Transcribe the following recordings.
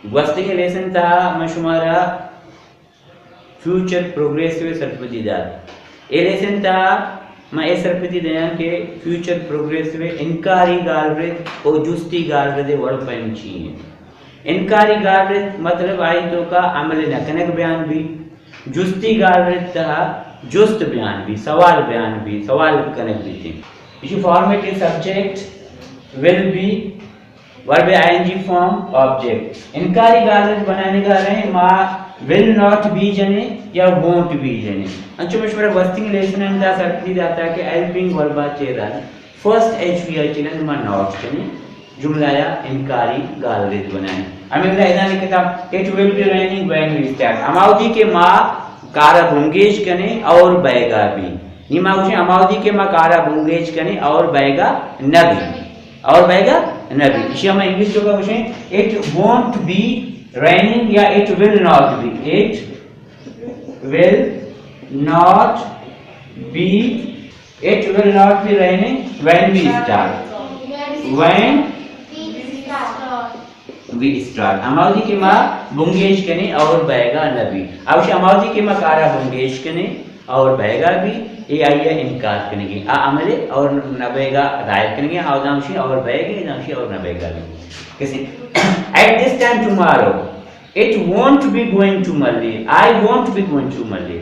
Gostigi lesson था मशुमारा future progressive सरपति दाद ए lesson था मैं ए सरपति दयां के फ्यूचर प्रोग्रेसिव इनकारी गालरेत और जुस्ती गालरेत वर्ड पैम चाहिए इनकारी गालरेत मतलब आई तो का अमल न कनक बयान भी जुस्ती गालरेत था जुस्त बयान भी सवाल कनक भी थी इसी formative subject will be verb ING form object इनकारी गालरेत बनाने का रहे माँ will not be जने या won't be जने अंचु मशवरा वस्तिंग लेसन अंदा सरपति दाता के helping वर्बा चेरा फर्स्ट HVI चिलन मा not जने जुमलाया इनकारी गालरेत बनाए हमें बता इधर लिखा it will be raining when we start अमावधि के माँ कारा भुंगेश कने और बैगा भी निमा उसे अमावधि के माँ कारा भुंगेश कने और बैगा नबी इसी हमें इंग्लिश जो का उसे it won't be raining या it will not be raining when we start अमावधि के माँ बुंगेश कने और बहेगा नबी अब से अमावधि के माँ कारा बुंगेश कने और बहेगा भी ये आइए इनकार करेंगे अमले और नबेगा दायर करेंगे आउदांशी और बहेगे दांशी और नबेगा भी कैसे at this time tomorrow it won't be going to Malli I won't be going to Malli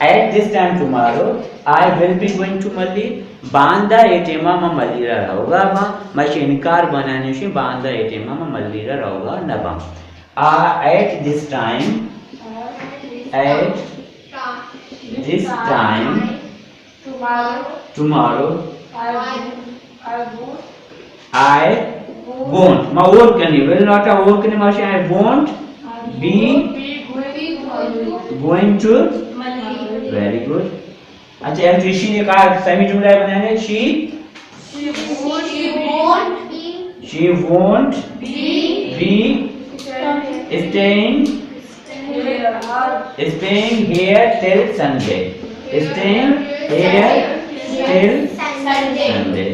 at this time tomorrow I will be going to Malli Banda एटेमा में मल्लीरा रहोगा माँ मश इनकार बनाने से बांदा एटेमा में मल्लीरा रहोगा नबा at this time tomorrow I won't ma won't करनी will not a won't करनी माशे I won't be going to very good अच्छा अब ऋषि ने कहा सही जुमला बनाने she won't be staying here till Sunday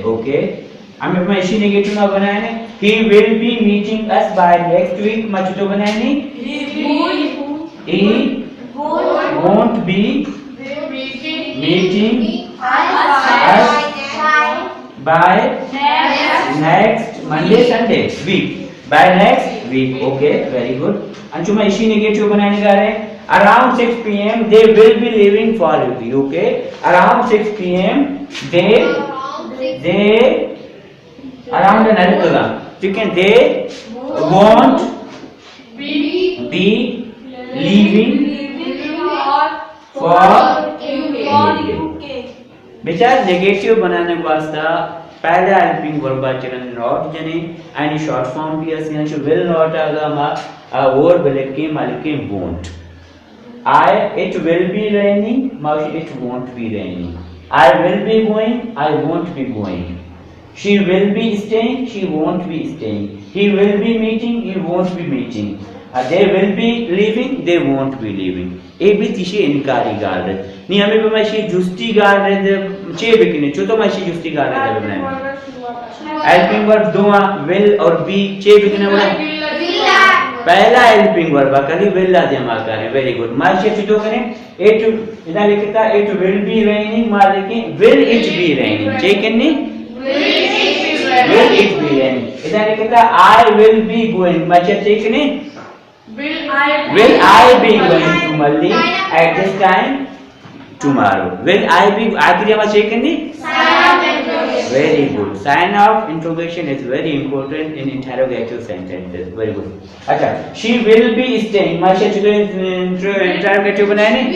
okay हमें अपना इसी नेगेटिव ना बनाया है he will be meeting us by next week मचुतो बनाया नहीं he won't be meeting us by next Monday Sunday week by next week okay very good Anshu में इसी नेगेटिव बनाने का रहे around 6 p.m. they will be leaving for UP okay around 6 p.m. they around the नलकला ठीक है they won't be leaving for UK बेचार negative बनाने वास्ता पहले हेल्पिंग वर्ब चलन नॉट जने एंड शॉर्ट फॉर्म भी अस यानी विल नॉट आगा मा वर्ब लेके मालिके won't I it will be raining माउशी it won't be raining I will be going I won't be going she will be staying she won't be staying he will be meeting he won't be meeting they will be leaving they won't be leaving ए भी तिशे इनकारी गालत नहीं हमें भी माशी जुस्ती गालत चे बिकने चो तो माशी जुस्ती गालत बनाए हेल्पिंग वर्ब दुआ will और be चे बिकने वाला पहला हेल्पिंग वर्ब कली will ला जमा करें वेरी गुड माशी चुतो करें it इधर लिखता it will be raining मार देखें will it be raining चे किन्नी will it be raining इधर लिखता I will be going माशी चे किन्नी will I be going to Malli at this time tomorrow will I be आखिरी हमारा चेक करनी very good sign of interrogation is very important in interrogative sentences very good अच्छा she will be staying माशा चुके interrogative बनाए नहीं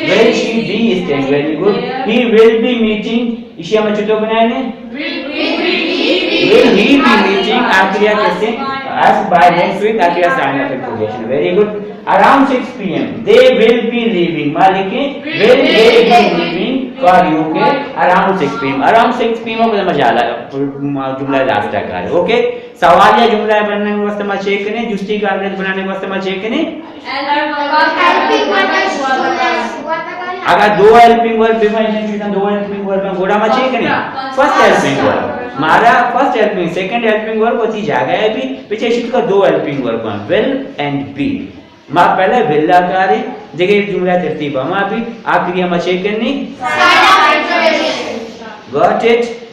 will she be staying very good he will be meeting इसी हमारा चुके बनाए नहीं will he be meeting आखिरी कैसे as by next week आखिरी sign of interrogation very good around 6 p.m. they will be leaving मालिके will they be leaving for UK around 6 p.m. around 6 p.m. को मजाला जुमला लास्ट का है ओके सवाल या जुमला बनाने के वास्ते में चेक करें जुस्ती का बनाने के वास्ते में चेक करें आगा दो हेल्पिंग वर्ब बेमाई सेंटेंस दो हेल्पिंग वर्ब में गोड़ा में छे के नहीं फर्स्ट हेल्पिंग वर्ब मारा first helping second helping verb होती जगह भी पीछे शिफ्ट कर दो हेल्पिंग वर्ब में विल एंड बी मां पहले विल लगारे जगह जुमला तरतीब में भी आखिरी में छे के नहीं गॉट इट